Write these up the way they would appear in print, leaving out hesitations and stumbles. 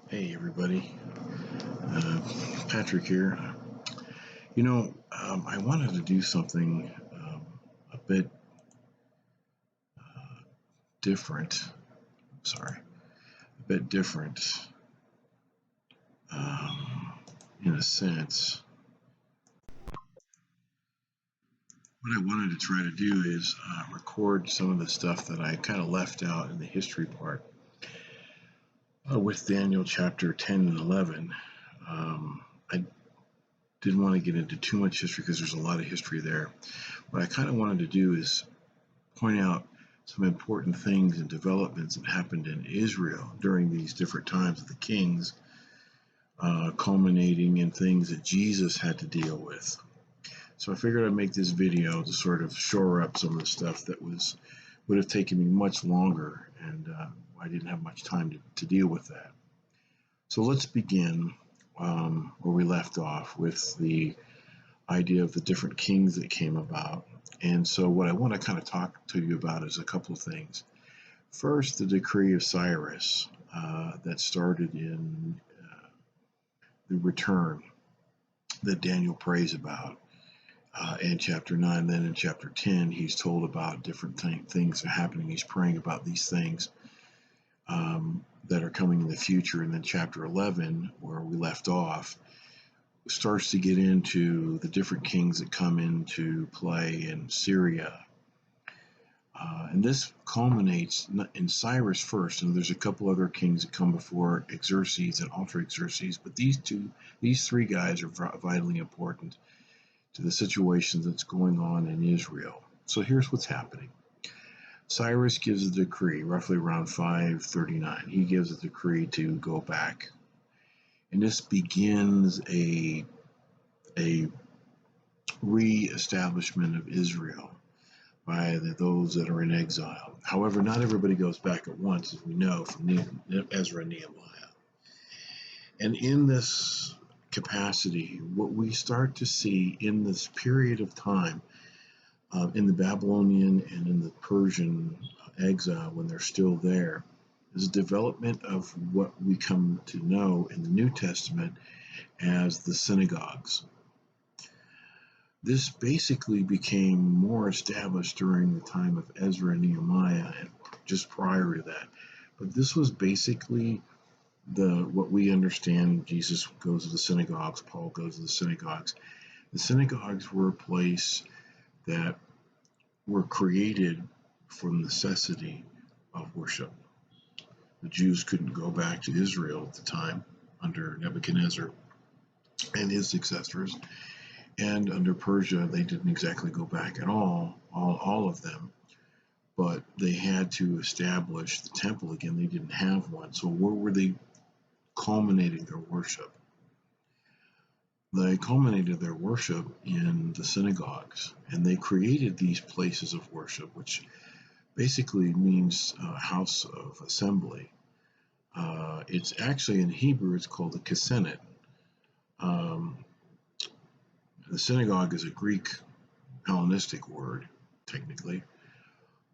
Hey everybody, Patrick here. I wanted to do something a bit different. Sorry, a bit different in a sense. What I wanted to try to do is record some of the stuff that I kind of left out in the history part with Daniel chapter 10 and 11. I didn't want to get into too much history because there's a lot of history there. What I kind of wanted to do is point out some important things and developments that happened in Israel during these different times of the kings, culminating in things that Jesus had to deal with. So I figured I'd make this video to sort of shore up some of the stuff that would have taken me much longer, and I didn't have much time to deal with that. So let's begin where we left off with the idea of the different kings that came about. And so what I want to kind of talk to you about is a couple of things. First, the decree of Cyrus that started in the return that Daniel prays about in chapter 9. Then in chapter 10, he's told about different things that are happening. He's praying about these things that are coming in the future. And then chapter 11, where we left off, starts to get into the different kings that come into play in Syria. And this culminates in Cyrus first, and there's a couple other kings that come before Xerxes and after Xerxes, but these three guys are vitally important to the situation that's going on in Israel. So here's what's happening. Cyrus gives a decree roughly around 539. He gives a decree to go back. And this begins a re-establishment of Israel by those that are in exile. However, not everybody goes back at once, as we know from Ezra and Nehemiah. And in this capacity, what we start to see in this period of time, in the Babylonian and in the Persian exile, when they're still there, is a development of what we come to know in the New Testament as the synagogues. This basically became more established during the time of Ezra and Nehemiah and just prior to that. But this was basically what we understand. Jesus goes to the synagogues, Paul goes to the synagogues. The synagogues were a place that were created for necessity of worship. The Jews couldn't go back to Israel at the time under Nebuchadnezzar and his successors. And under Persia, they didn't exactly go back at all of them, but they had to establish the temple again. They didn't have one. So where were they culminating their worship? They culminated their worship in the synagogues, and they created these places of worship, which basically means house of assembly. It's actually in Hebrew, it's called a kesenet. The synagogue is a Greek Hellenistic word, technically,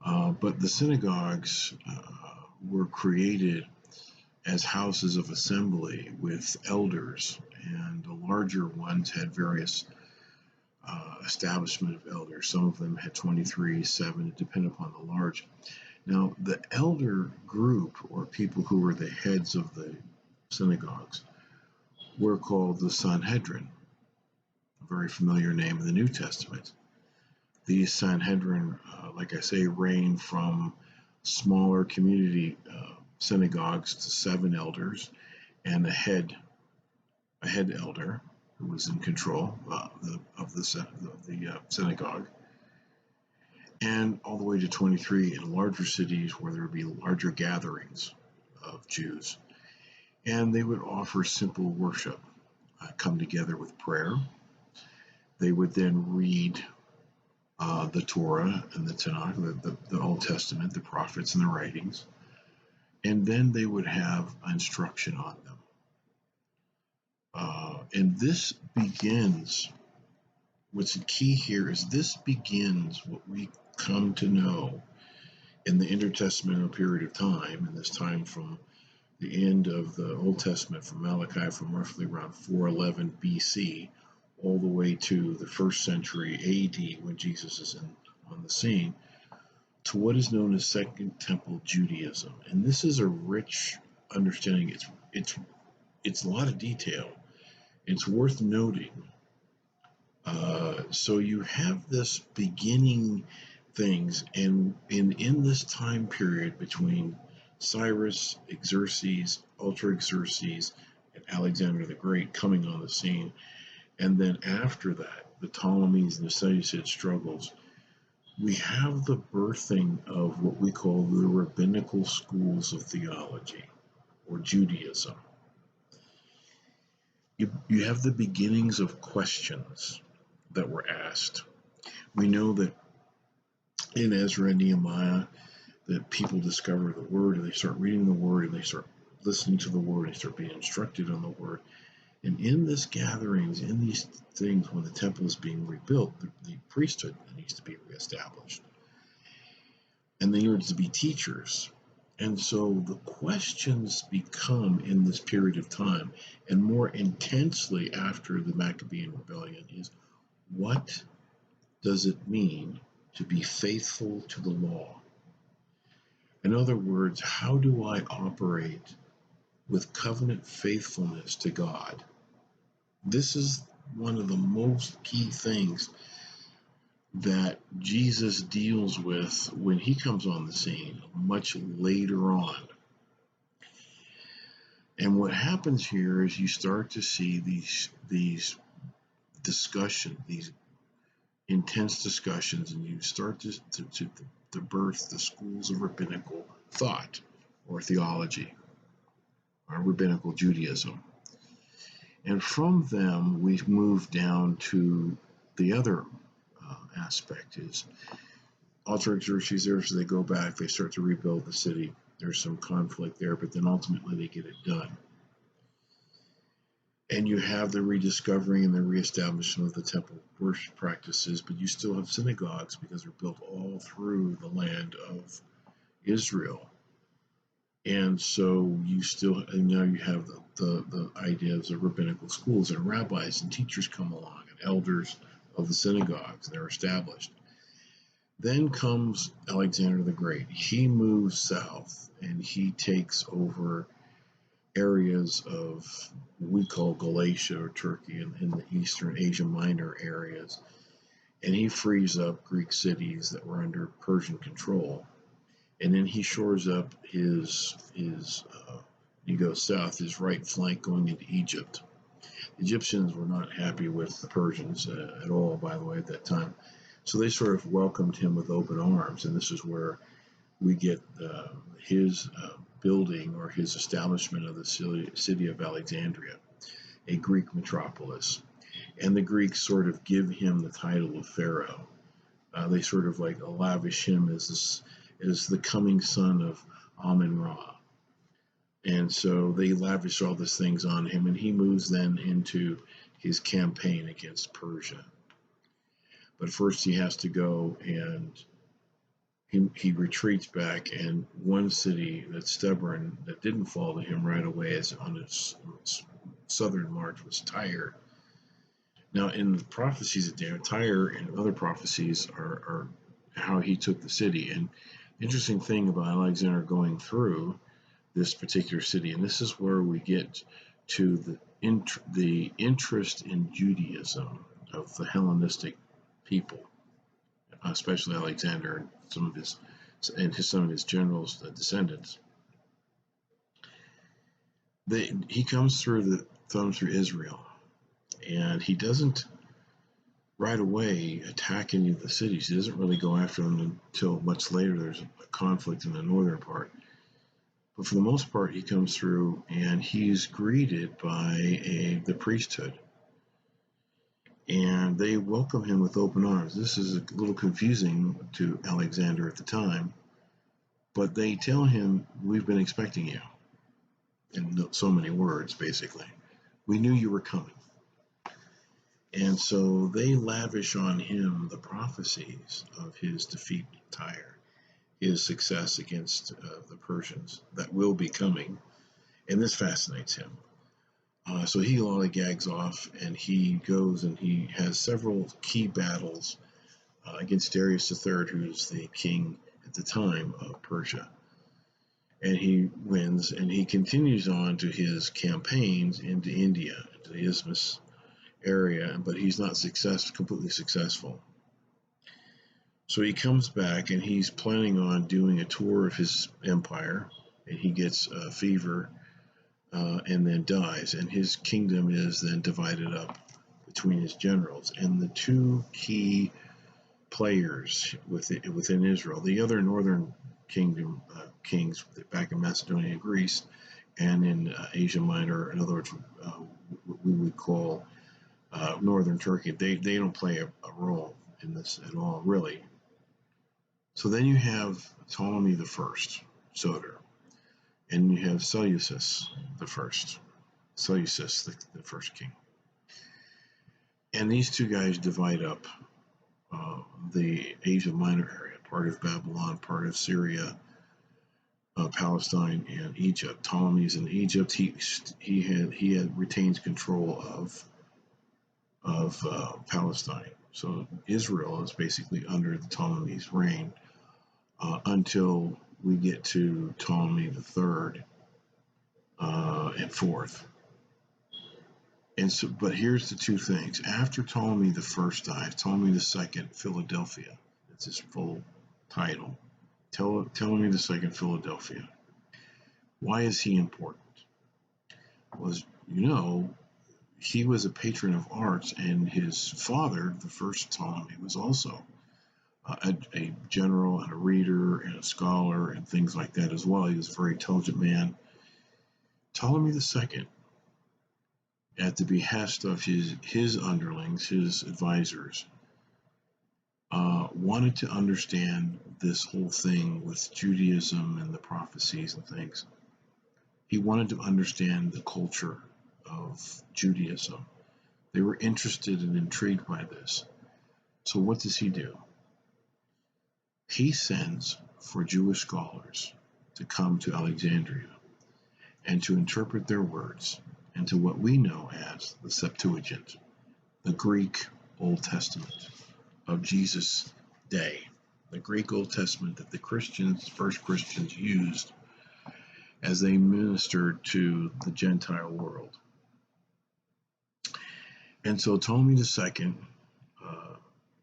but the synagogues were created as houses of assembly with elders, and the larger ones had various establishment of elders. Some of them had 23, 7, it depended upon the large. Now, the elder group, or people who were the heads of the synagogues, were called the Sanhedrin, a very familiar name in the New Testament. These Sanhedrin, like I say, range from smaller community synagogues to 7 elders and a head elder who was in control of the synagogue, and all the way to 23 in larger cities where there would be larger gatherings of Jews. And they would offer simple worship, come together with prayer. They would then read the Torah and the Tanakh, the Old Testament, the prophets and the writings, and then they would have instruction on them. And this begins, what's the key here is this begins what we come to know in the intertestamental period of time, and this time from the end of the Old Testament from Malachi, from roughly around 411 BC all the way to the first century AD when Jesus is on the scene, to what is known as Second Temple Judaism. And this is a rich understanding. It's a lot of detail. It's worth noting. So you have this beginning things, and in this time period between Cyrus, Xerxes, Ultra Xerxes, and Alexander the Great coming on the scene, and then after that, the Ptolemies and the Seleucid struggles, we have the birthing of what we call the rabbinical schools of theology, or Judaism. You have the beginnings of questions that were asked. We know that in Ezra and Nehemiah, that people discover the Word and they start reading the Word and they start listening to the Word and they start being instructed on the Word. And in this gatherings, in these things, when the temple is being rebuilt, the priesthood needs to be reestablished. And they need to be teachers. And so the questions become in this period of time, and more intensely after the Maccabean rebellion, is what does it mean to be faithful to the law? In other words, how do I operate with covenant faithfulness to God? This is one of the most key things that Jesus deals with when he comes on the scene much later on. And what happens here is you start to see these discussions, these intense discussions, and you start to birth the schools of rabbinical thought or theology, or rabbinical Judaism. And from them, we move down to the other aspect is Artaxerxes there, so they go back, they start to rebuild the city. There's some conflict there, but then ultimately they get it done. And you have the rediscovering and the reestablishment of the temple worship practices, but you still have synagogues because they're built all through the land of Israel. And so you still, and now you have the ideas of rabbinical schools, and rabbis and teachers come along, and elders of the synagogues, and they're established. Then comes Alexander the Great. He moves south, and he takes over areas of what we call Galatia or Turkey and in the eastern Asia Minor areas, and he frees up Greek cities that were under Persian control. And then he shores up his he goes south, his right flank going into Egypt. The Egyptians were not happy with the Persians at all, by the way, at that time. So they sort of welcomed him with open arms, and this is where we get his building or his establishment of the city of Alexandria, a Greek metropolis. And the Greeks sort of give him the title of Pharaoh. They sort of like lavish him as the coming son of Amun-Ra. And so they lavish all these things on him, and he moves then into his campaign against Persia. But first he has to go, and he retreats back, and one city that's stubborn, that didn't fall to him right away as on its southern march, was Tyre. Now in the prophecies of Daniel, Tyre and other prophecies are how he took the city. And the interesting thing about Alexander going through this particular city, and this is where we get to the interest in Judaism of the Hellenistic people, especially Alexander and some of his generals, the descendants. He comes through Israel, and he doesn't right away attack any of the cities. He doesn't really go after them until much later. There's a conflict in the northern part. But for the most part, he comes through, and he's greeted by the priesthood. And they welcome him with open arms. This is a little confusing to Alexander at the time, but they tell him, "We've been expecting you," in so many words, basically. "We knew you were coming." And so they lavish on him the prophecies of his defeat in Tyre, his success against the Persians that will be coming, and this fascinates him. So he lollygags off, and he goes and he has several key battles against Darius III, who's the king at the time of Persia. And he wins, and he continues on to his campaigns into India, into the Isthmus area, but he's not completely successful. So he comes back, and he's planning on doing a tour of his empire, and he gets a fever and then dies, and his kingdom is then divided up between his generals. And the two key players within Israel, the other northern kingdom kings back in Macedonia and Greece, and in Asia Minor, in other words, we would call northern Turkey, they don't play a role in this at all, really. So then you have Ptolemy the First, Soter, and you have Seleucus the First, the first king. And these two guys divide up the Asia Minor area, part of Babylon, part of Syria, Palestine, and Egypt. Ptolemy's in Egypt. He retains control of Palestine. So Israel is basically under the Ptolemy's reign until we get to Ptolemy the Third and Fourth. And so, but here's the two things. After Ptolemy the First dies, Ptolemy the Second, Philadelphia, that's his full title. Ptolemy the Second, Philadelphia. Why is he important? Was, he was a patron of arts, and his father, the first Ptolemy, was also a general and a reader and a scholar and things like that as well. He was a very intelligent man. Ptolemy II, at the behest of his underlings, his advisors, wanted to understand this whole thing with Judaism and the prophecies and things. He wanted to understand the culture of Judaism. They were interested and intrigued by this. So what does he do? He sends for Jewish scholars to come to Alexandria and to interpret their words into what we know as the Septuagint, the Greek Old Testament of Jesus' day, the Greek Old Testament that the first Christians used as they ministered to the Gentile world. And so Ptolemy II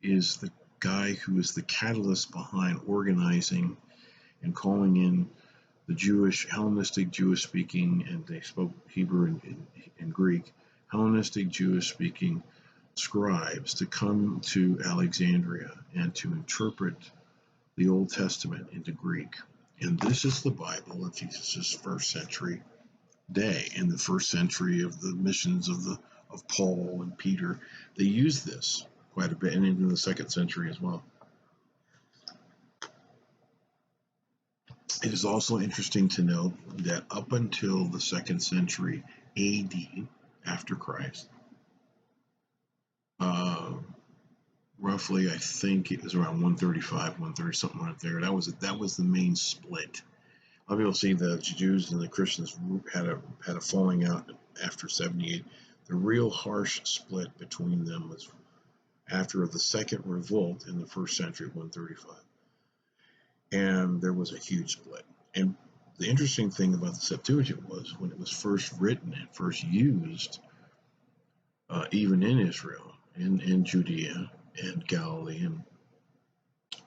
is the guy who is the catalyst behind organizing and calling in the Hellenistic Jewish speaking, and they spoke Hebrew and Greek, Hellenistic Jewish speaking scribes to come to Alexandria and to interpret the Old Testament into Greek. And this is the Bible of Jesus' first century day. In the first century of the missions of Paul and Peter, they used this quite a bit, and into the second century as well. It is also interesting to note that up until the second century AD, after Christ, roughly, I think it was around 135, 130, something right there. That was the main split. A lot of people see the Jews and the Christians had a falling out after 78. The real harsh split between them was after the second revolt in the first century, 135. And there was a huge split. And the interesting thing about the Septuagint was when it was first written and first used, even in Israel, in Judea and Galilee and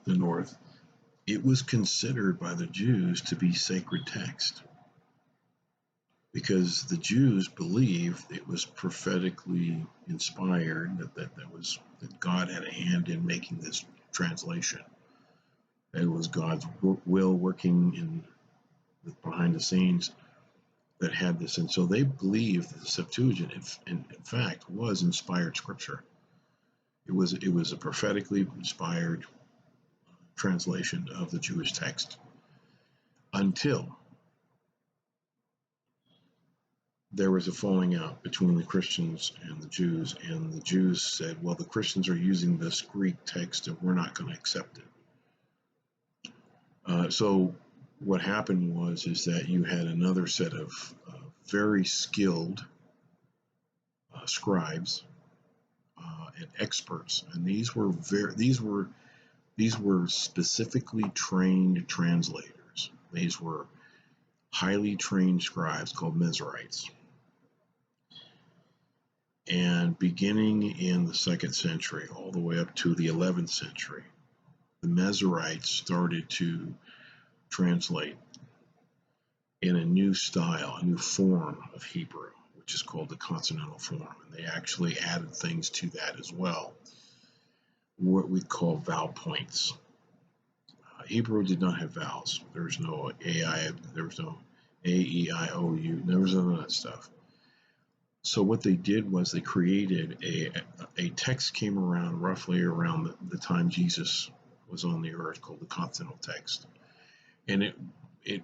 the north, it was considered by the Jews to be sacred text, because the Jews believed it was prophetically inspired, that God had a hand in making this translation. It was God's will working behind the scenes that had this, and so they believed that the Septuagint, in fact, was inspired scripture. It was a prophetically inspired translation of the Jewish text, until there was a falling out between the Christians and the Jews said, well, the Christians are using this Greek text and we're not going to accept it. So what happened is that you had another set of very skilled scribes and experts, and these were specifically trained translators. These were highly trained scribes called Mezerites. And beginning in the 2nd century all the way up to the 11th century, the Mezerites started to translate in a new style, a new form of Hebrew, which is called the consonantal form. And they actually added things to that as well, what we call vowel points. Hebrew did not have vowels. There was no AI, there was no A, E, I, O, U, there was none of that stuff. So what they did was they created a text came around roughly around the time Jesus was on the earth, called the consonantal text. And it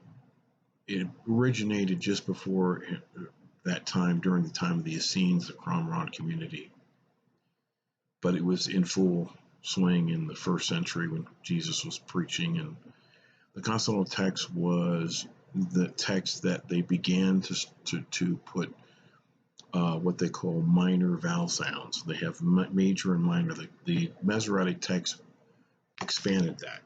originated just before that time, during the time of the Essenes, the Qumran community. But it was in full swing in the 1st century when Jesus was preaching. And the consonantal text was the text that they began to put what they call minor vowel sounds. They have major and minor. The Masoretic text expanded that.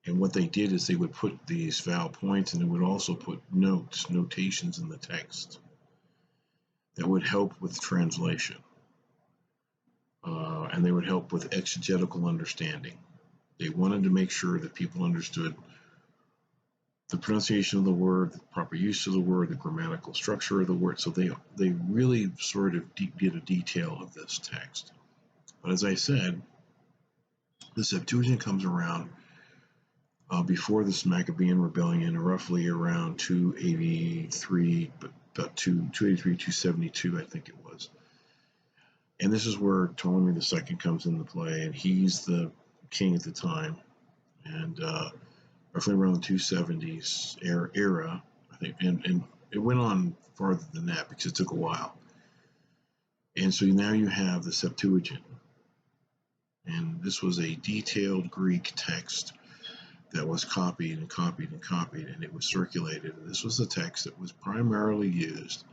And what they did is they would put these vowel points, and they would also put notations in the text that would help with translation. And they would help with exegetical understanding. They wanted to make sure that people understood the pronunciation of the word, the proper use of the word, the grammatical structure of the word. So they really sort of did a detail of this text. But as I said, the Septuagint comes around before this Maccabean rebellion, roughly around 283, about 283, 272, I think it was. And this is where Ptolemy II comes into play, and he's the king at the time. And roughly around the 270s era, I think, and it went on farther than that because it took a while. And so now you have the Septuagint. And this was a detailed Greek text that was copied and copied and copied, and it was circulated. And this was the text that was primarily used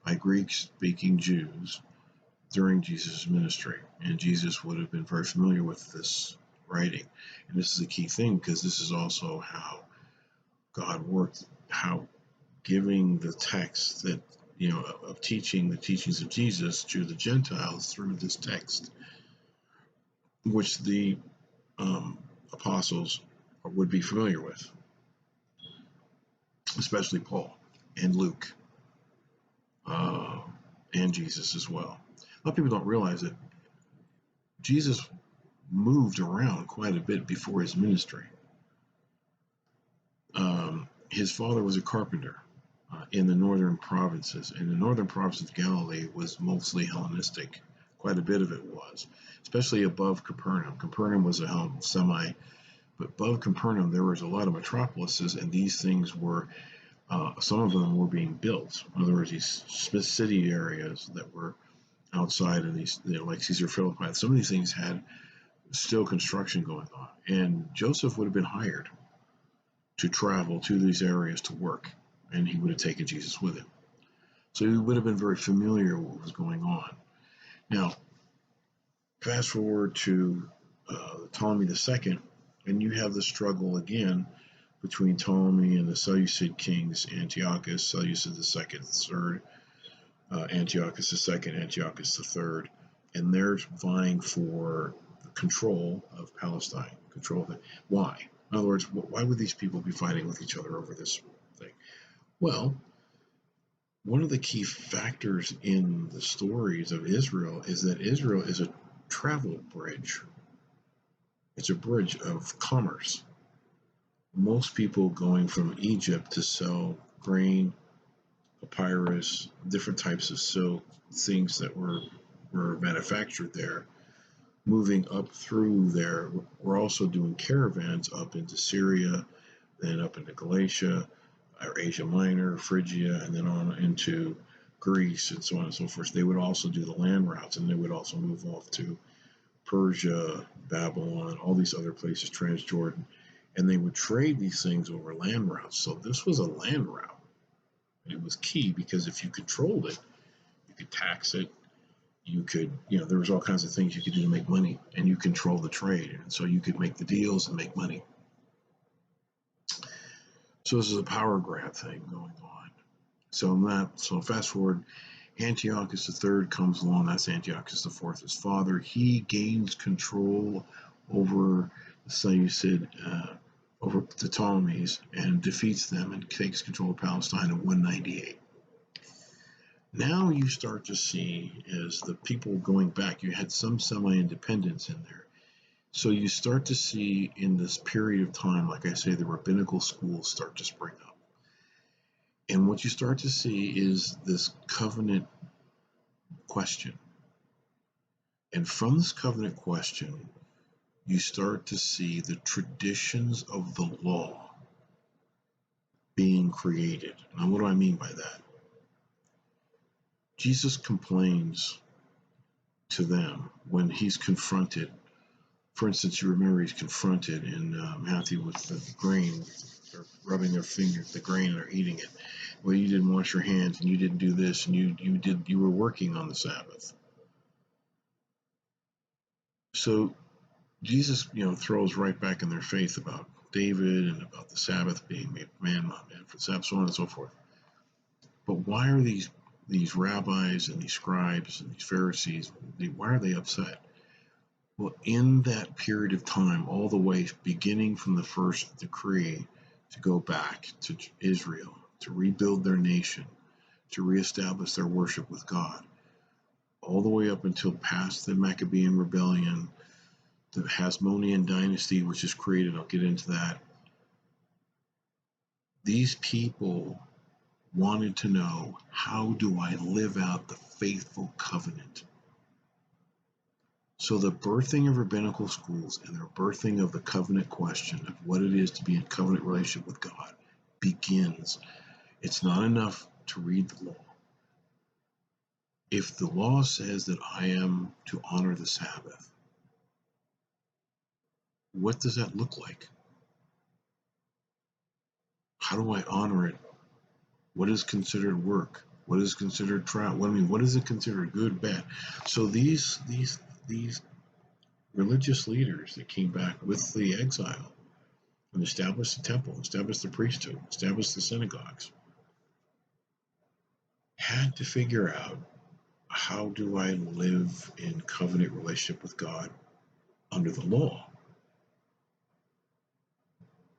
by Greek-speaking Jews during Jesus' ministry. And Jesus would have been very familiar with this writing. And this is a key thing, because this is also how God worked, how giving the text that, of teaching the teachings of Jesus to the Gentiles through this text, which the apostles would be familiar with, especially Paul and Luke and Jesus as well. A lot of people don't realize that Jesus moved around quite a bit before his ministry. His father was a carpenter in the northern provinces, and the northern province of Galilee was mostly Hellenistic. Quite a bit of it was, especially above Capernaum. Capernaum was a semi, but above Capernaum there was a lot of metropolises, and these things were, some of them were being built. In other words, these city areas that were outside of these, like Caesar Philippi, some of these things had still construction going on, and Joseph would have been hired to travel to these areas to work, and he would have taken Jesus with him. So he would have been very familiar with what was going on. Now, fast forward to Ptolemy II, and you have the struggle again between Ptolemy and the Seleucid kings, Antiochus, Seleucid II, III, Antiochus II, Antiochus III, and they're vying for control of Palestine, control of it. Why? In other words, why would these people be fighting with each other over this thing? Well, one of the key factors in the stories of Israel is that Israel is a travel bridge. It's a bridge of commerce. Most people going from Egypt to sell grain, papyrus, different types of silk, things that were manufactured there, moving up through there. We're also doing caravans up into Syria, then up into Galatia, or Asia Minor, Phrygia, and then on into Greece, and so on and so forth. They would also do the land routes, and they would also move off to Persia, Babylon, all these other places, Transjordan, and they would trade these things over land routes. So this was a land route. It was key because if you controlled it, you could tax it, you could, there was all kinds of things you could do to make money, and you control the trade, and so you could make the deals and make money. So this is a power grab thing going on. So fast forward, Antiochus III comes along. That's Antiochus IV, his father. He gains control over the Seleucid, over the Ptolemies, and defeats them and takes control of Palestine in 198. Now you start to see, as the people going back, you had some semi-independence in there. So you start to see in this period of time, like I say, the rabbinical schools start to spring up. And what you start to see is this covenant question. And from this covenant question, you start to see the traditions of the law being created. Now, what do I mean by that? Jesus complains to them when he's confronted. For instance, you remember he's confronted in Matthew with the grain. They're rubbing their finger, the grain, and they're eating it. Well, you didn't wash your hands, and you didn't do this, and you were working on the Sabbath. So Jesus, throws right back in their faith about David and about the Sabbath being made man for the Sabbath, so on and so forth. But why are these rabbis and these scribes and these Pharisees, why are they upset? Well, in that period of time, all the way beginning from the first decree to go back to Israel, to rebuild their nation, to reestablish their worship with God, all the way up until past the Maccabean rebellion, the Hasmonean dynasty, which is created, I'll get into that. These people wanted to know, how do I live out the faithful covenant? So the birthing of rabbinical schools and the birthing of the covenant question of what it is to be in covenant relationship with God begins. It's not enough to read the law. If the law says that I am to honor the Sabbath, what does that look like? How do I honor it? What is considered work? What is considered travel? What is it considered good, bad? So these religious leaders that came back with the exile and established the temple, established the priesthood, established the synagogues, had to figure out, how do I live in covenant relationship with God under the law?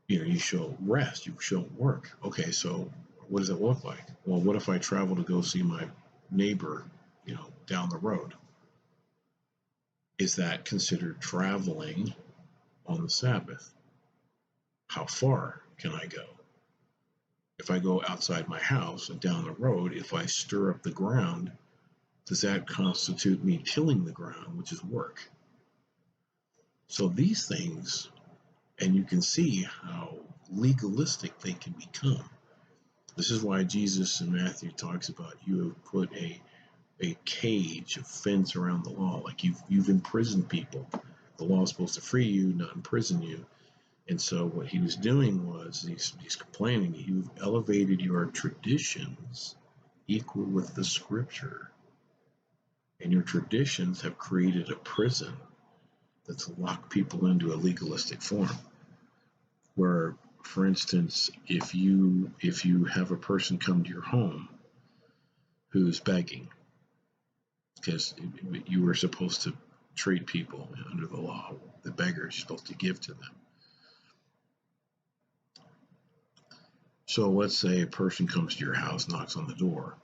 You show rest, you show work. Okay, so what does it look like? Well, what if I travel to go see my neighbor, down the road? Is that considered traveling on the Sabbath? How far can I go? If I go outside my house and down the road, if I stir up the ground, does that constitute me tilling the ground, which is work? So these things, and you can see how legalistic they can become. This is why Jesus in Matthew talks about, you have put a cage, a fence around the law, like you've imprisoned people. The law is supposed to free you, not imprison you. And so what he was doing was, he's complaining, you've elevated your traditions equal with the scripture. And your traditions have created a prison that's locked people into a legalistic form. Where, for instance, if you have a person come to your home who's begging, because you were supposed to treat people under the law, the beggars, you're supposed to give to them. So let's say a person comes to your house, knocks on the door,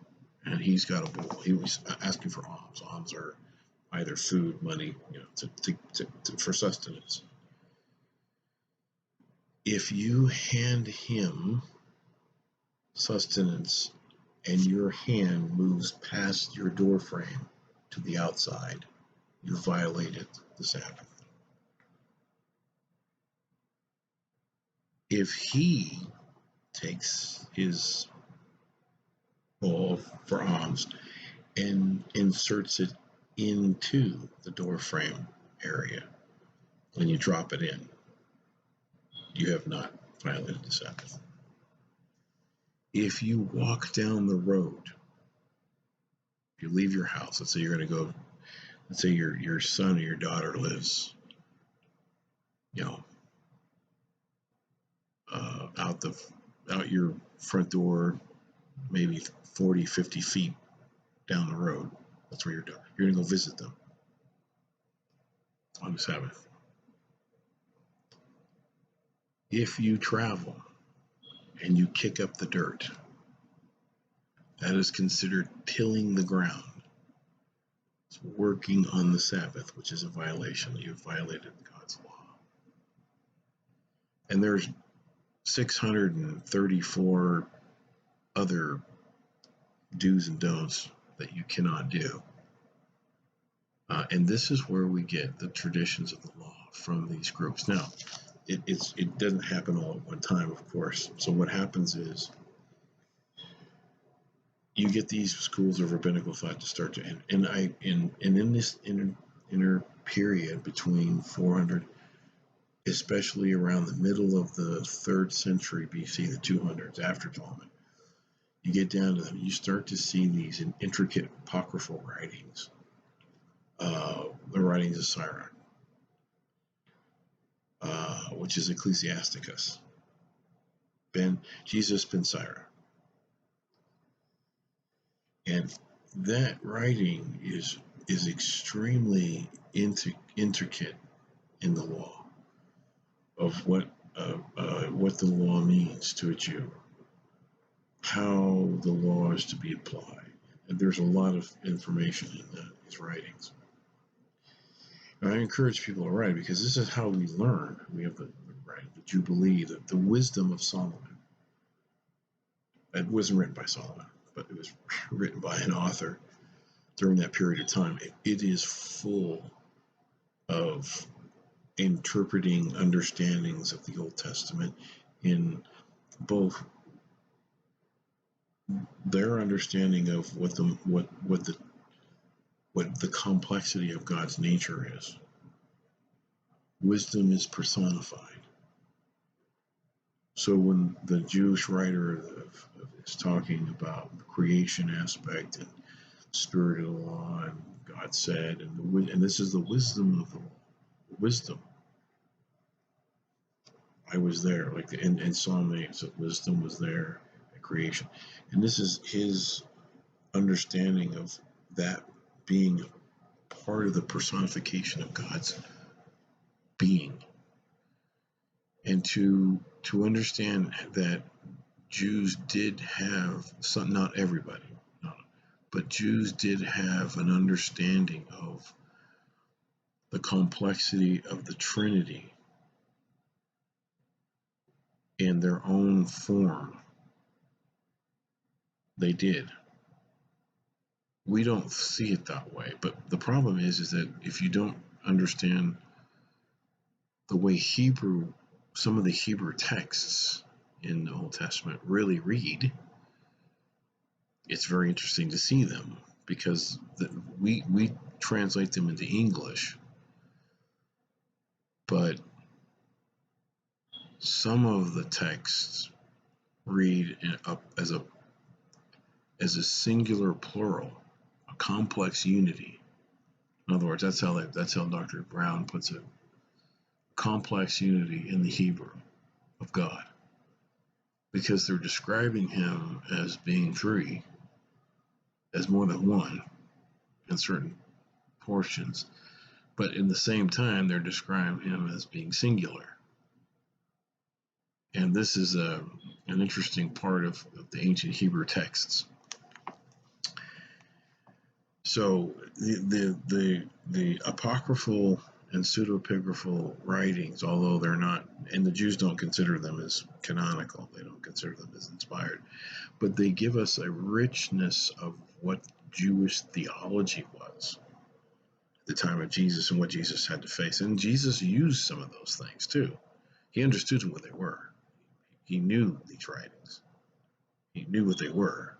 and he's got a bowl. He was asking for alms. Alms are either food, money, for sustenance. If you hand him sustenance and your hand moves past your door frame to the outside, you violated the Sabbath. If he takes his bowl for alms and inserts it into the door frame area, and you drop it in, you have not violated the Sabbath. If you walk down the road, if you leave your house, let's say you're going to go, let's say your son or your daughter lives, you know, out your front door, maybe 40, 50 feet down the road. That's where you're going. You're going to go visit them on the Sabbath. If you travel and you kick up the dirt, that is considered tilling the ground. It's working on the Sabbath, which is a violation. You've violated God's law. And there's 634 other do's and don'ts that you cannot do. And this is where we get the traditions of the law from these groups. Now, it doesn't happen all at one time, of course. So what happens is you get these schools of rabbinical thought to start to end. And in this inner period between 400, especially around the middle of the 3rd century BC, the 200s after Talmud, you get down to them, you start to see these intricate apocryphal writings, the writings of Sirach, which is Ecclesiasticus, Jesus ben Sirach. And that writing is extremely intricate in the law of what the law means to a Jew, how the law is to be applied. And there's a lot of information in these writings. And I encourage people to write, because this is how we learn. We have the Jubilee, the wisdom of Solomon. It wasn't written by Solomon, but it was written by an author during that period of time. It is full of interpreting understandings of the Old Testament in both their understanding of what the complexity of God's nature is. Wisdom is personified. So when the Jewish writer is talking about the creation aspect and spirit of the law and God said, and this is the wisdom of the law, wisdom. I was there, like in Psalm 8, so wisdom was there at creation. And this is his understanding of that being part of the personification of God's being. And to understand that Jews did have some, not everybody, but Jews did have an understanding of the complexity of the Trinity in their own form. They did. We don't see it that way, but the problem is that if you don't understand the way some of the Hebrew texts in the Old Testament really read, it's very interesting to see them, because we translate them into English, but some of the texts read as a singular plural, a complex unity. In other words, that's how Dr. Brown puts it. Complex unity in the Hebrew of God, because they're describing him as being three, as more than one in certain portions, but in the same time they're describing him as being singular. And this is an interesting part of the ancient Hebrew texts. So the apocryphal and pseudepigraphal writings, although they're not, and the Jews don't consider them as canonical, they don't consider them as inspired, but they give us a richness of what Jewish theology was at the time of Jesus and what Jesus had to face. And Jesus used some of those things too. He understood what they were. He knew these writings. He knew what they were.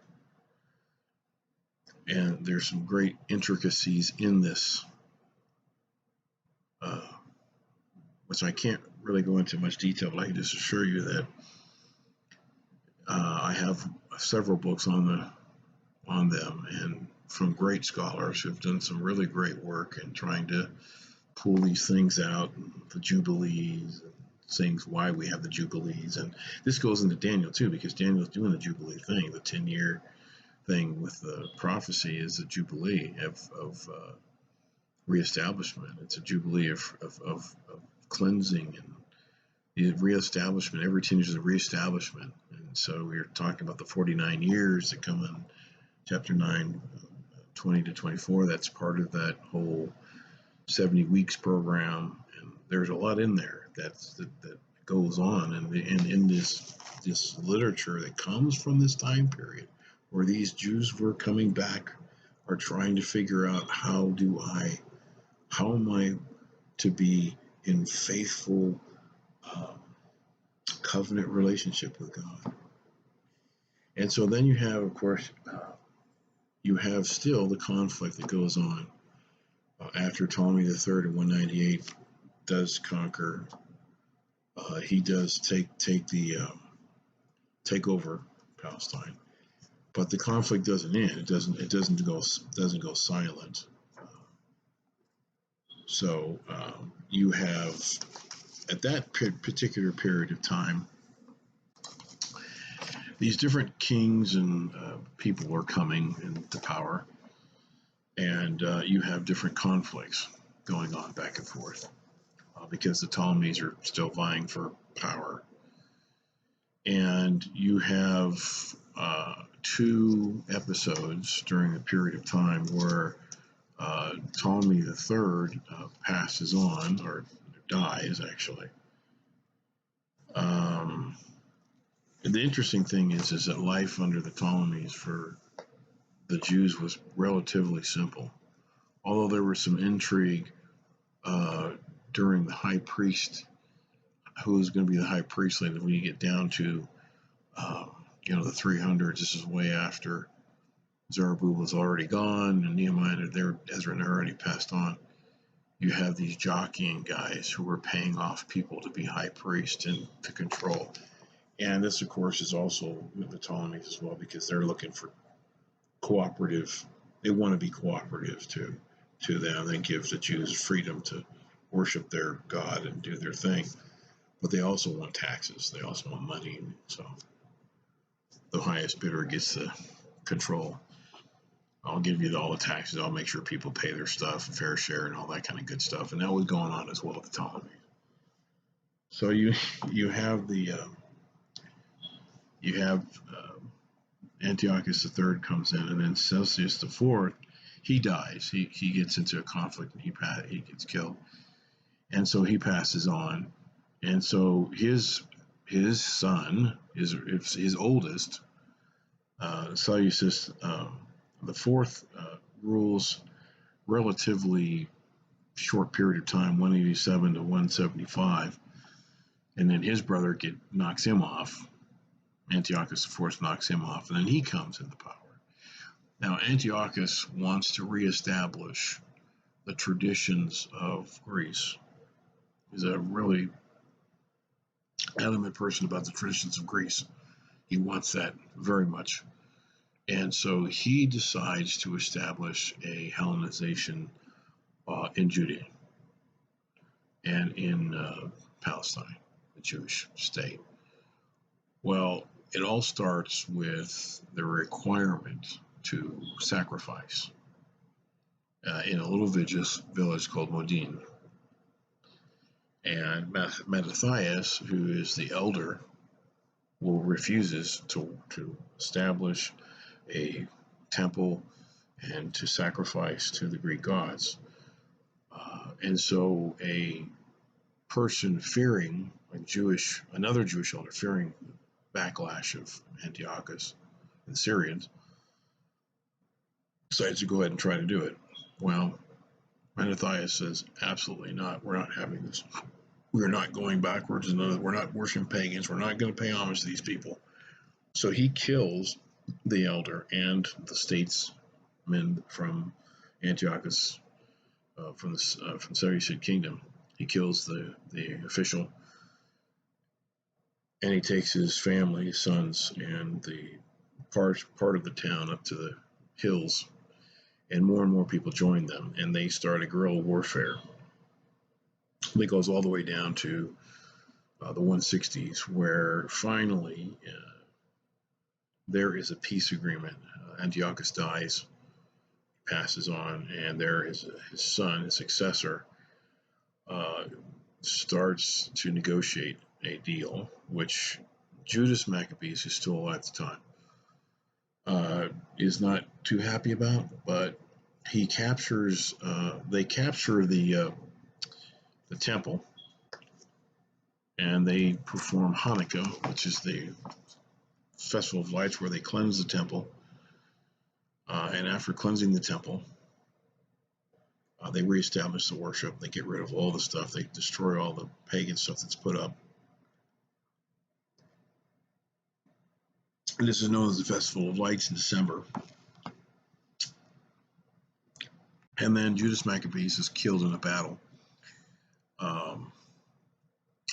And there's some great intricacies in this, which I can't really go into much detail, but I can just assure you that I have several books on them, and from great scholars who've done some really great work in trying to pull these things out, the jubilees, and things why we have the jubilees, and this goes into Daniel too, because Daniel's doing the jubilee thing, the 10-year thing with the prophecy is a jubilee of reestablishment. It's a jubilee of cleansing and the reestablishment. Every 10 years is a reestablishment, and so we're talking about the 49 years that come in chapter 9, 20 to 24. That's part of that whole 70 weeks program, and there's a lot in there that goes on, and in this literature that comes from this time period where these Jews were coming back, are trying to figure out how am I to be in faithful covenant relationship with God. And so then you have, of course, you have still the conflict that goes on after Ptolemy III in 198 does conquer. He does take over Palestine, but the conflict doesn't end. It doesn't go silent. So you have, at that particular period of time, these different kings and people are coming into power, and you have different conflicts going on back and forth because the Ptolemies are still vying for power. And you have 2 episodes during a period of time where Ptolemy III passes on, or dies actually. The interesting thing is that life under the Ptolemies for the Jews was relatively simple, although there was some intrigue during the high priest, who is going to be the high priest later. When you get down to the 300s, this is way after Zerubbabel was already gone and Nehemiah and Ezra had already passed on. You have these jockeying guys who were paying off people to be high priest and to control. And this, of course, is also with the Ptolemies as well, because they're looking for cooperative. They want to be cooperative to them. They give the Jews freedom to worship their God and do their thing, but they also want taxes. They also want money. So the highest bidder gets the control. I'll give you all the taxes. I'll make sure people pay their stuff, fair share, and all that kind of good stuff. And that was going on as well at the Ptolemies. So you have Antiochus III comes in, and then Celsius IV, he dies. He gets into a conflict and he gets killed, and so he passes on, and so his son is his oldest, Seleucus the fourth, rules relatively short period of time, 187 to 175, and then his brother knocks him off. Antiochus IV knocks him off, and then he comes into power. Now, Antiochus wants to reestablish the traditions of Greece. He's a really adamant person about the traditions of Greece. He wants that very much. And so he decides to establish a Hellenization in Judea and in Palestine, the Jewish state. Well, it all starts with the requirement to sacrifice in a little village called Modin. And Mattathias, who is the elder, refuses to establish a temple and to sacrifice to the Greek gods. And so a person fearing, another Jewish elder fearing backlash of Antiochus and the Syrians, decides to go ahead and try to do it. Well, Mattathias says, absolutely not. We're not having this. We're not going backwards. We're not worshiping pagans. We're not going to pay homage to these people. So he kills the elder and the statesmen from Antiochus, from the Seleucid kingdom. He kills the official, and he takes his family, his sons, and the part of the town up to the hills, and more people join them, and they start a guerrilla warfare that goes all the way down to the 160s, where finally there is a peace agreement. Antiochus dies, passes on, and there is his son, his successor, uh, starts to negotiate a deal, which Judas Maccabeus, who's still alive at the time, is not too happy about, but he captures. They capture the temple, and they perform Hanukkah, which is the festival of lights, where they cleanse the temple. And after cleansing the temple, they reestablish the worship. They get rid of all the stuff. They destroy all the pagan stuff that's put up. And this is known as the Festival of Lights in December. And then Judas Maccabeus is killed in a battle,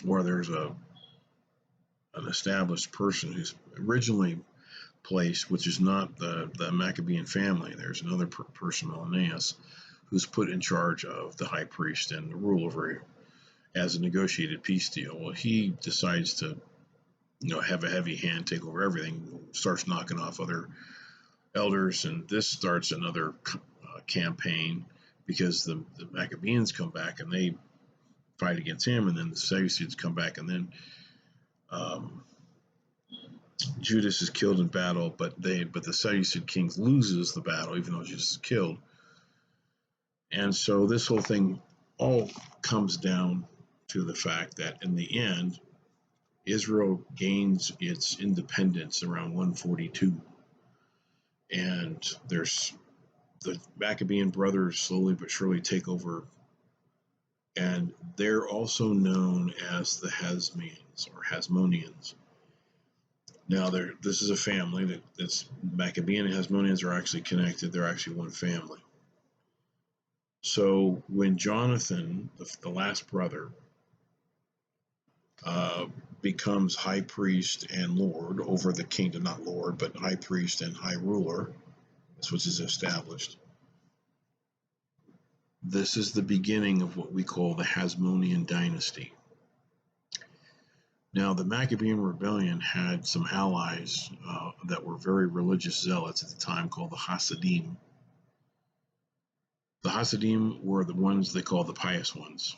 where there's an established person who's originally placed, which is not the Maccabean family. There's another person, Melanias, who's put in charge of the high priest and the rule over as a negotiated peace deal. Well, he decides to, have a heavy hand, take over everything, starts knocking off other elders, and this starts another campaign, because the Maccabeans come back and they fight against him, and then the Seleucids come back, and then Judas is killed in battle, but the Seleucid king loses the battle, even though Judas is killed. And so this whole thing all comes down to the fact that in the end, Israel gains its independence around 142. And there's the Maccabean brothers slowly but surely take over. And they're also known as the Hasmoneans or Hasmoneans. Now, this is a family that's Maccabean and Hasmoneans are actually connected. They're actually one family. So when Jonathan, the last brother, becomes high priest and lord over the kingdom, not lord, but high priest and high ruler, that's what is established. This is the beginning of what we call the Hasmonean dynasty. Now, the Maccabean rebellion had some allies that were very religious zealots at the time, called the Hasidim. The Hasidim were the ones they call the pious ones.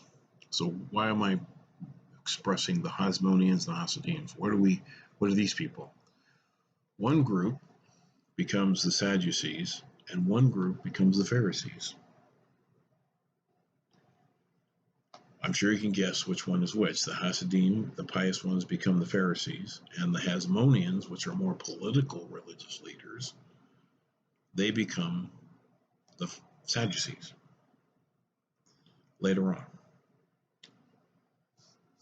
So why am I expressing the Hasmoneans and the Hasidim? What are these people? One group becomes the Sadducees, and one group becomes the Pharisees. I'm sure you can guess which one is which. The Hasidim, the pious ones, become the Pharisees, and the Hasmoneans, which are more political religious leaders, they become the Sadducees later on.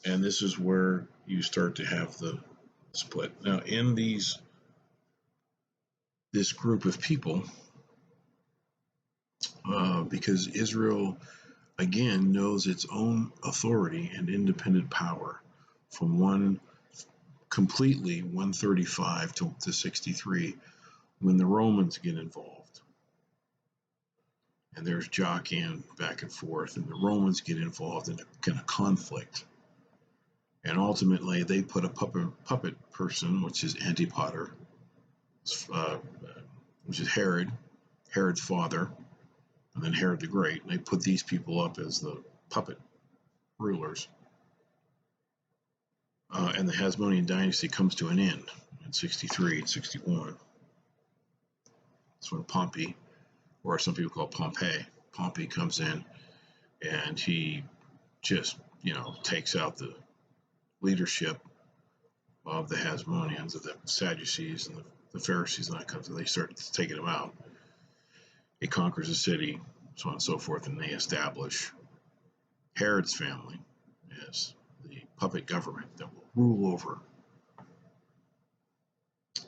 And this is where you start to have the split. Now, in this group of people, because Israel, again, knows its own authority and independent power from completely 135 to 63, when the Romans get involved. And there's jockeying back and forth, and the Romans get involved in a kind of conflict. And ultimately, they put a puppet person, which is Antipater, which is Herod's father, and then Herod the Great. And they put these people up as the puppet rulers. And the Hasmonean dynasty comes to an end in 63 and 61. That's when Pompey, or some people call Pompey comes in, and he just, takes out the leadership of the Hasmoneans, of the Sadducees and the Pharisees, and that comes, and they start taking them out. He conquers the city, so on and so forth, and they establish Herod's family as the puppet government that will rule over.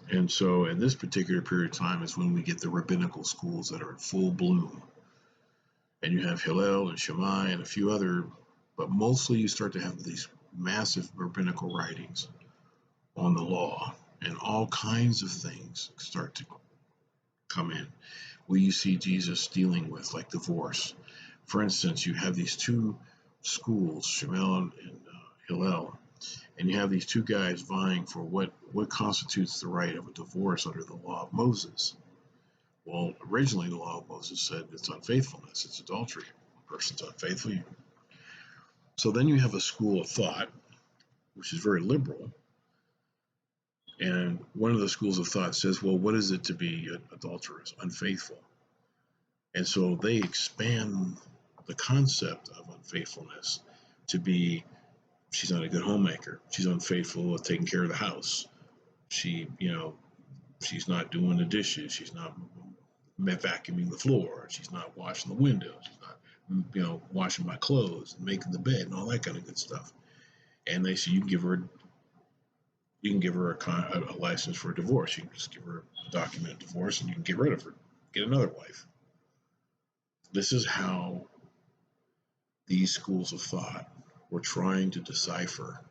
And so in this particular period of time is when we get the rabbinical schools that are in full bloom. And you have Hillel and Shammai and a few other, but mostly you start to have these massive rabbinical writings on the law, and all kinds of things start to come in. What you see Jesus dealing with, like divorce. For instance, you have these two schools, Shemuel and Hillel, and you have these two guys vying for what constitutes the right of a divorce under the law of Moses. Well, originally the law of Moses said it's unfaithfulness, it's adultery. A person's unfaithful. So then you have a school of thought, which is very liberal, and one of the schools of thought says, well, what is it to be adulterous, unfaithful? And so they expand the concept of unfaithfulness to be, she's not a good homemaker, she's unfaithful at taking care of the house, she's not doing the dishes, she's not vacuuming the floor, she's not washing the windows, she's not washing my clothes and making the bed and all that kind of good stuff. And they say you can give her a license for a divorce. You can just give her a documented divorce and you can get rid of her, get another wife. This is how these schools of thought were trying to decipher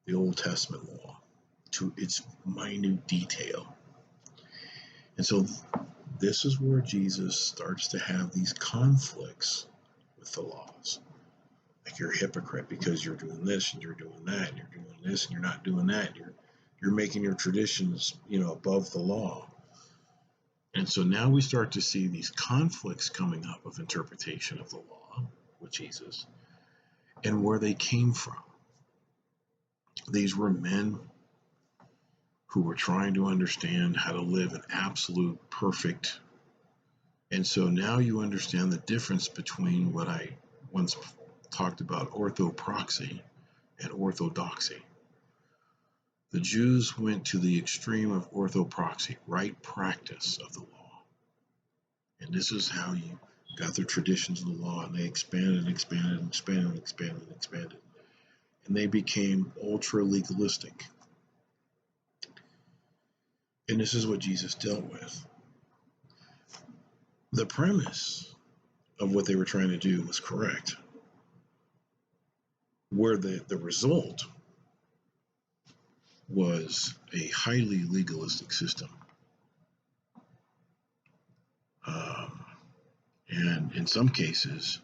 the Old Testament law to its minute detail. And so this is where Jesus starts to have these conflicts with the laws. Like, you're a hypocrite because you're doing this and you're doing that, and you're doing this and you're not doing that. You're making your traditions, above the law. And so now we start to see these conflicts coming up of interpretation of the law with Jesus and where they came from. These were men who were trying to understand how to live an absolute perfect. And so now you understand the difference between what I once talked about, orthopraxy and orthodoxy. The Jews went to the extreme of orthopraxy, right practice of the law. And this is how you got their traditions of the law, and they expanded and expanded and expanded and expanded and expanded. And they became ultra legalistic. And this is what Jesus dealt with. The premise of what they were trying to do was correct. Where the result was a highly legalistic system. And in some cases,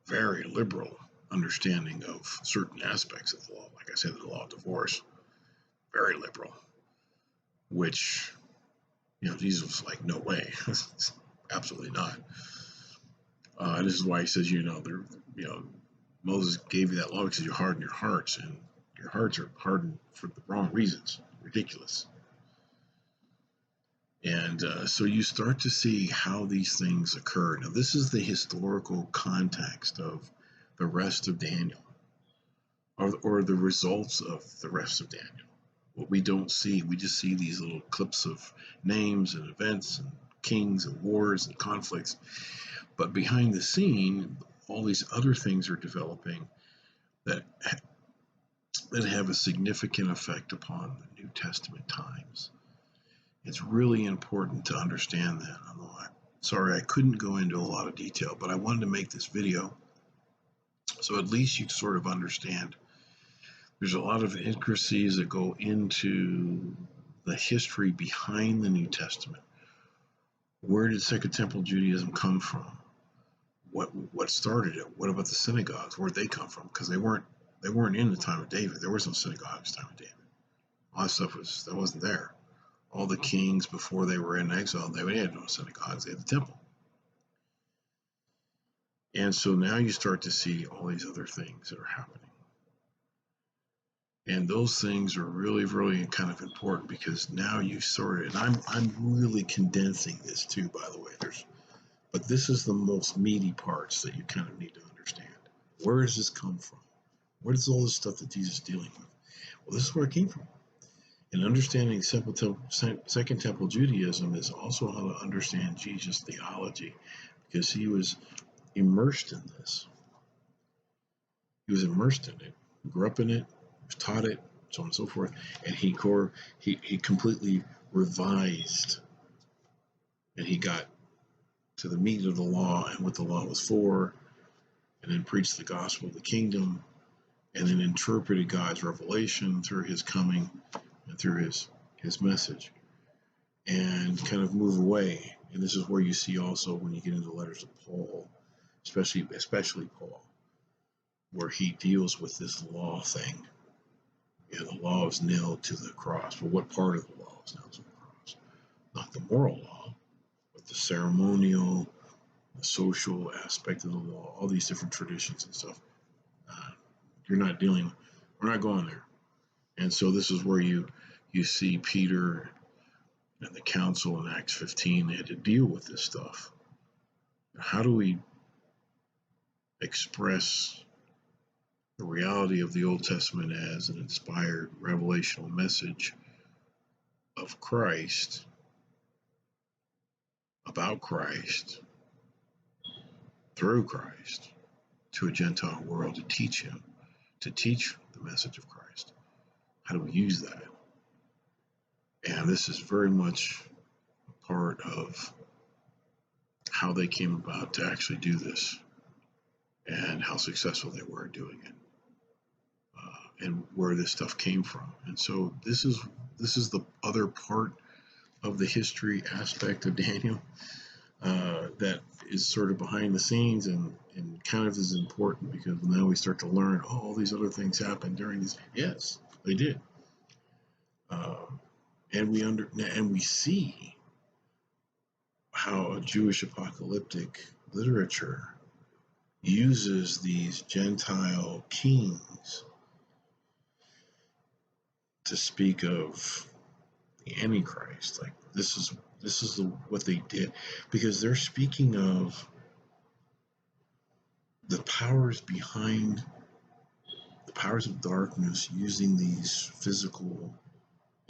very liberal understanding of certain aspects of the law. Like I said, the law of divorce, very liberal, which, Jesus was like, no way, absolutely not. This is why he says, Moses gave you that law because you hardened your hearts, and your hearts are hardened for the wrong reasons. Ridiculous. And so you start to see how these things occur. Now, this is the historical context of the rest of Daniel, or the results of the rest of Daniel. What we don't see, we just see these little clips of names and events and kings and wars and conflicts. But behind the scene, all these other things are developing that have a significant effect upon the New Testament times. It's really important to understand that. Sorry, I couldn't go into a lot of detail, but I wanted to make this video so at least you sort of understand. There's a lot of intricacies that go into the history behind the New Testament. Where did Second Temple Judaism come from? What started it? What about the synagogues? Where'd they come from? Because they weren't in the time of David. There was no synagogues in the time of David. All that stuff wasn't there. All the kings before they were in exile, they had no synagogues. They had the temple. And so now you start to see all these other things that are happening. And those things are really, really kind of important, because now you sort of, and I'm really condensing this too, by the way. But this is the most meaty parts that you kind of need to understand. Where does this come from? Where does all this stuff that Jesus is dealing with? Well, this is where it came from. And understanding Second Temple Judaism is also how to understand Jesus' theology, because he was immersed in this. He was immersed in it, grew up in it, was taught it, so on and so forth, and he completely revised, and he got to the meat of the law and what the law was for, and then preached the gospel of the kingdom, and then interpreted God's revelation through his coming and through his message, and kind of move away. And this is where you see also when you get into the letters of Paul, especially Paul, where he deals with this law thing. You know, the law is nailed to the cross. But what part of the law is nailed to the cross? Not the moral law, but the ceremonial, the social aspect of the law, all these different traditions and stuff. We're not going there. And so this is where you see Peter and the council in Acts 15. They had to deal with this stuff. How do we express the reality of the Old Testament as an inspired revelational message of Christ, about Christ, through Christ, to a Gentile world, to teach the message of Christ? How do we use that? And this is very much a part of how they came about to actually do this, and how successful they were doing it, and where this stuff came from. And so this is the other part of the history aspect of Daniel that is sort of behind the scenes, and kind of is important, because now we start to learn, oh, all these other things happened during this. Yes, they did. And we see how a Jewish apocalyptic literature uses these Gentile kings to speak of the Antichrist. Like this is what they did, because they're speaking of the powers behind the powers of darkness using these physical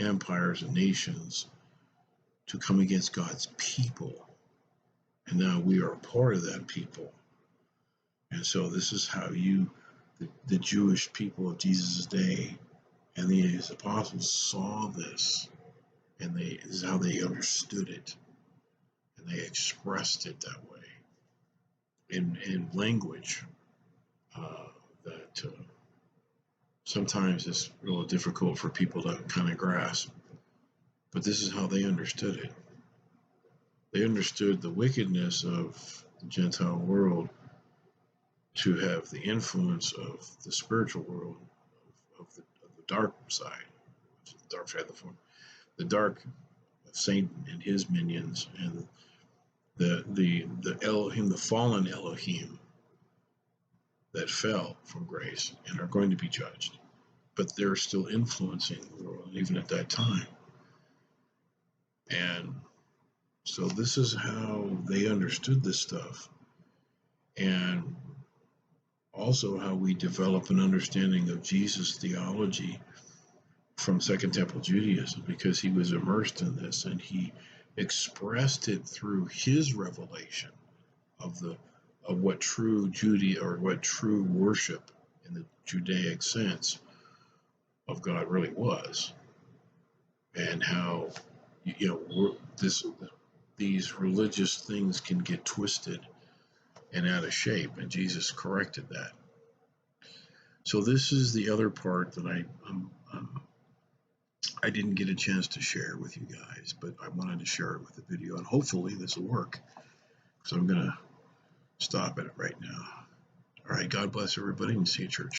empires and nations to come against God's people. And now we are a part of that people. And so this is how the Jewish people of Jesus' day and his apostles saw this, and this is how they understood it, and they expressed it that way in language that sometimes is real difficult for people to kind of grasp. But this is how they understood it. They understood the wickedness of the Gentile world to have the influence of the spiritual world, of the dark side, the dark side of the form, the dark of Satan and his minions, and the Elohim, the fallen Elohim that fell from grace and are going to be judged, but they're still influencing the world even at that time. And so this is how they understood this stuff, and also how we develop an understanding of Jesus' theology from Second Temple Judaism, because he was immersed in this and he expressed it through his revelation of what true what true worship in the Judaic sense of God really was, and how these religious things can get twisted and out of shape, and Jesus corrected that. So this is the other part that I didn't get a chance to share with you guys, but I wanted to share it with the video, and hopefully this will work. So I'm going to stop it right now. All right, God bless everybody, and see you at church.